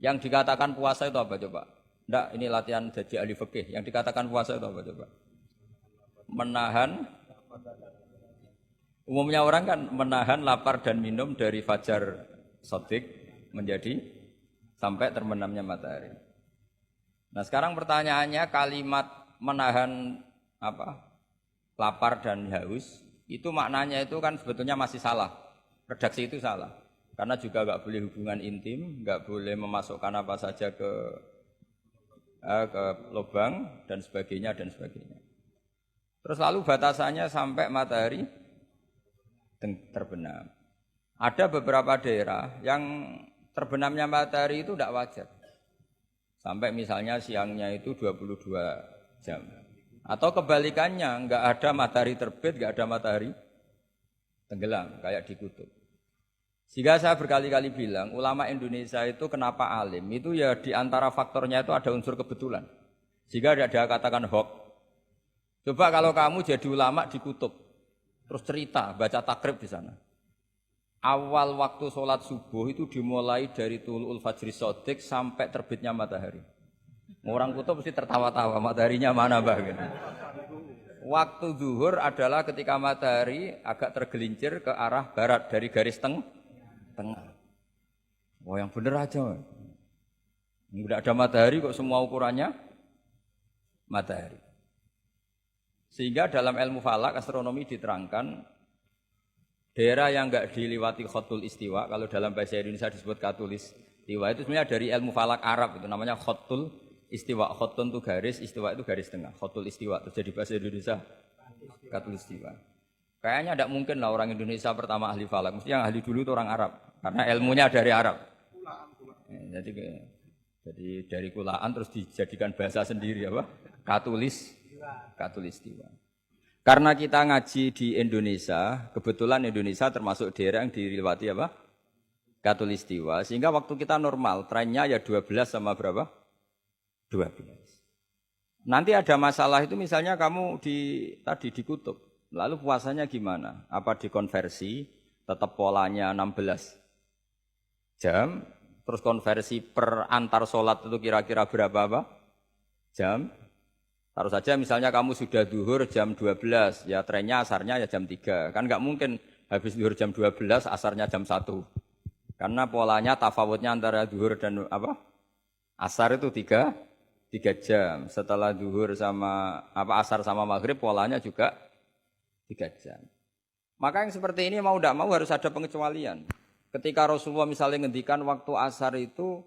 Yang dikatakan puasa itu apa coba? Enggak, ini latihan jadi ahli fikih. Yang dikatakan puasa itu apa coba? Menahan. Umumnya orang kan menahan lapar dan minum dari fajar sodik menjadi sampai terbenamnya matahari. Nah sekarang pertanyaannya kalimat menahan apa? Lapar dan haus itu maknanya itu kan sebetulnya masih salah. Redaksi itu salah. Karena juga nggak boleh hubungan intim, nggak boleh memasukkan apa saja ke lubang dan sebagainya dan sebagainya. Terus lalu batasannya sampai matahari terbenam. Ada beberapa daerah yang terbenamnya matahari itu tidak wajar. Sampai misalnya siangnya itu 22 jam. Atau kebalikannya, enggak ada matahari terbit, enggak ada matahari tenggelam, kayak di kutub. Sehingga saya berkali-kali bilang, ulama Indonesia itu kenapa alim? Itu ya di antara faktornya itu ada unsur kebetulan. Sehingga dia katakan hoax. Coba kalau kamu jadi ulama di kutub, terus cerita, baca takrib di sana. Awal waktu sholat subuh itu dimulai dari Tulu'ul Fajri Shadiq sampai terbitnya matahari. Orang kutub mesti tertawa-tawa, mataharinya mana bah? Gitu. Waktu zuhur adalah ketika matahari agak tergelincir ke arah barat dari garis tengah. Wah yang bener aja. Tidak ada matahari kok semua ukurannya matahari. Sehingga dalam ilmu falak astronomi diterangkan daerah yang enggak diliwati khotul istiwa, kalau dalam bahasa Indonesia disebut katulis istiwa, itu sebenarnya dari ilmu falak Arab, itu namanya khotul istiwa. Khotun itu garis, istiwa itu garis tengah. Khotul istiwa, terus jadi bahasa Indonesia katulis istiwa. Kayaknya tidak mungkin lah orang Indonesia pertama ahli falak, mesti yang ahli dulu itu orang Arab, karena ilmunya dari Arab. Jadi dari kulaan terus dijadikan bahasa sendiri apa? Katulistiwa. Karena kita ngaji di Indonesia, kebetulan Indonesia termasuk daerah yang dilewati apa? Katulistiwa. Sehingga waktu kita normal, trennya ya 12 sama berapa? 12. Nanti ada masalah itu misalnya kamu tadi di kutub, lalu puasanya gimana? Apa dikonversi, tetap polanya 16 jam, terus konversi per antar sholat itu kira-kira berapa apa? Jam? Taruh saja misalnya kamu sudah zuhur jam 12, ya trennya asarnya ya jam 3. Kan nggak mungkin habis zuhur jam 12, asarnya jam 1. Karena polanya tafawutnya antara zuhur dan apa? Asar itu 3 jam. Setelah zuhur sama asar sama maghrib polanya juga 3 jam. Maka yang seperti ini mau tidak mau harus ada pengecualian. Ketika Rasulullah misalnya ngendikan waktu asar itu